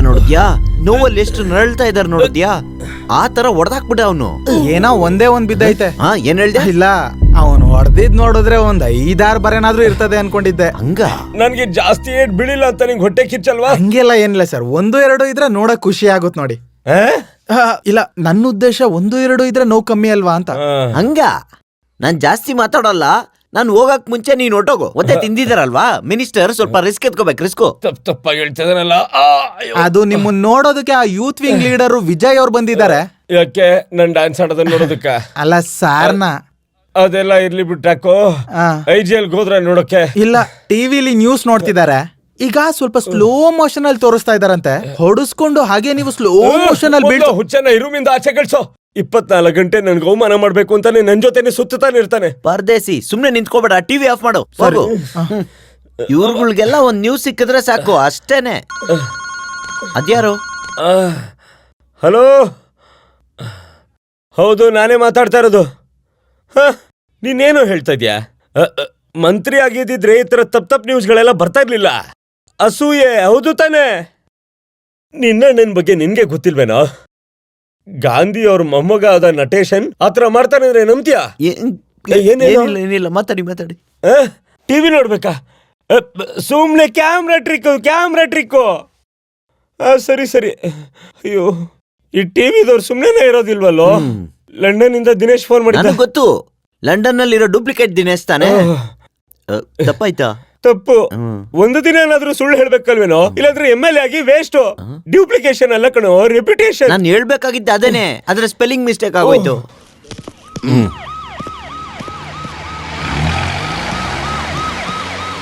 ನೋಡಿದ್ಯಾ ನೋವಲ್ಲಿ ಎಷ್ಟು ನರಳ್ತಾ ಇದಾರೆ ನೋಡಿದ್ಯಾ? ಆ ತರ ಹೊಡೆದಾಕ್ಬಿಟ್ಟ ಅವನು. ಏನೋ ಒಂದೇ ಒಂದ್ ಬಿದ್ದೈತೆ. ಏನ್ ಹೇಳ್ದೆ? ಇಲ್ಲ, ಅವನು ಹೊಡೆದಿದ್ ನೋಡಿದ್ರೆ ಒಂದ್ 5-6 ಬರೇನಾದ್ರೂ ಇರ್ತದೆ ಅನ್ಕೊಂಡಿದ್ದೆ. ಹಂಗ ನನ್ಗೆ ಜಾಸ್ತಿ ಏಟ್ ಬೀಳಿಲ್ಲ ಅಂತ ನಿಂಗೆ ಹೊಟ್ಟೆ ಕಿಚ್ಚಲ್ವಾ? ಹಂಗೆಲ್ಲ ಏನಿಲ್ಲ ಸರ್, 1-2 ಇದ್ರೆ ನೋಡಕ್ ಖುಷಿ ಆಗುತ್ತೆ ನೋಡಿ. ಇಲ್ಲ, ನನ್ನ ಉದ್ದೇಶ 1-2 ಇದ್ರೆ ನೋವು ಕಮ್ಮಿ ಅಲ್ವಾ ಅಂತ. ಹಂಗ ನಾನ್ ಜಾಸ್ತಿ ಮಾತಾಡಲ್ಲ. ನಾನು ಹೋಗಕ್ ಮುಂಚೆ ನೀನ್ ಹೊಟ್ಟೋಗು. ಒತ್ತೆ ತಿಂದಿದಾರಲ್ವಾ ಮಿನಿಸ್ಟರ್, ಸ್ವಲ್ಪ ರಿಸ್ಕ್ ಎತ್ಕೋಬೇಕು. ರಿಸ್ಕು ತಪ್ಪಾಗಿ ಹೇಳ್ತಿದಾನಲ್ಲ. ಅದು ನಿಮ್ಮನ್ನ ನೋಡೋದಕ್ಕೆ ಆ ಯೂತ್ ವಿಂಗ್ ಲೀಡರ್ ವಿಜಯ್ ಅವ್ರು ಬಂದಿದ್ದಾರೆ. ಯಾಕೆ ನನ್ ಡ್ಯಾನ್ಸ್ ಆಡೋದನ್ನ ನೋಡೋದಕ್ಕ? ಅಲ್ಲ ಸಾರ್ನ ಅದೆಲ್ಲ ಇರ್ಲಿ ಬಿಟ್ಟಾಕೋ. ಐಜಿಎಲ್ ಹೋದ್ರ ನೋಡಕ್ಕೆ? ಇಲ್ಲ, ಟಿವಿಲಿ ನ್ಯೂಸ್ ನೋಡ್ತಿದ್ದಾರೆ. ಈಗ ಸ್ವಲ್ಪ ಸ್ಲೋ ಮೋಷನ್ ಅಲ್ಲಿ ತೋರಿಸ್ತಾ ಇದಾರಂತೆ. ಹೊಡಿಸ್ಕೊಂಡು ಹಾಗೆ ನೀವು ಸ್ಲೋ ಮೋಷನ್ ಅಲ್ಲಿ ಬೀಳ್ ಹುಚ್ಚನ ಈ ರೂಮಿಂದ ಆಚೆ ಕಳ್ಸೋ. 24 ಗಂಟೆ ನನ್ಗೆ ಅವಮಾನ ಮಾಡ್ಬೇಕು ಅಂತಾನೆ ನನ್ ಜೊತೆನೆ ಸುತ್ತಾನೆ ಇರ್ತಾನೆ. ಪರದೇಸಿ, ಸುಮ್ನೆ ನಿಂತ್ಕೋಬೇಡ, ಟಿವಿ ಆಫ್ ಮಾಡು. ಇವ್ರುಗಳಿಗೆಲ್ಲ ಒಂದ್ ನ್ಯೂಸ್ ಸಿಕ್ಕಿದ್ರೆ ಸಾಕು, ಅಷ್ಟೇನೆ. ಅದ್ಯಾರು? ಹಲೋ, ಹೌದು, ನಾನೇ ಮಾತಾಡ್ತಾ ಇರೋದು. ನೀನೇನು ಹೇಳ್ತಾ ಇದ್ಯಾ? ಮಂತ್ರಿ ಆಗಿದ್ದಿದ್ರೆ ಈ ತರ ತಪ್ಪು ನ್ಯೂಸ್ಗಳೆಲ್ಲ ಬರ್ತಾ ಇರ್ಲಿಲ್ಲ. ಅಸೂಯೆ, ಹೌದು ತಾನೆ? ನಿನ್ನ ಬಗ್ಗೆ ನಿನ್ಗೆ ಗೊತ್ತಿಲ್ವೇನೋ? ಗಾಂಧಿ ಅವ್ರ ಮೊಮ್ಮಗ ಆದ ನಟೇಶನ್ ಆತರ ಮಾಡ್ತಾನೆ ಅಂದ್ರೆ ನಂಬ್ತೀಯಾ? ಏನಿಲ್ಲ, ಮಾತಾಡಿ. ಟಿವಿ ನೋಡ್ಬೇಕಾ? ಸುಮ್ನೆ ಕ್ಯಾಮ್ರಾ ಟ್ರಿಕ್ಕು. ಸರಿ. ಅಯ್ಯೋ, ಈ ಟಿವಿದವ್ರು ಸುಮ್ನೆ ಇರೋದಿಲ್ವಲ್ಲೋ? ಲಂಡನ್ ಇಂದ ದಿನೇಶ್ ಫೋನ್ ಮಾಡಿದ. ಗೊತ್ತು, ಲಂಡನ್ ನಲ್ಲಿರೋ ಡೂಪ್ಲಿಕೇಟ್ ದಿನೇಶ್ ತಾನೆ. ತಪ್ಪಾಯ್ತಾ? ತಪ್ಪು. ಒಂದು ದಿನ ಏನಾದ್ರೂ ಸುಳ್ಳು ಹೇಳ್ಬೇಕಲ್ವೇನೋ? ಇಲ್ಲಾಂದ್ರೆ MLA ಆಗಿ ವೇಸ್ಟ್. ಡ್ಯೂಪ್ಲಿಕೇಶನ್ ಅಲ್ಲ ಕಣೋ, ರೆಪ್ಯುಟೇಷನ್. ನಾನು ಹೇಳ್ಬೇಕಾಗಿದ್ದೆ ಅದೇನೆ, ಆದ್ರೆ ಸ್ಪೆಲ್ಲಿಂಗ್ ಮಿಸ್ಟೇಕ್ ಆಗೋಯ್ತು.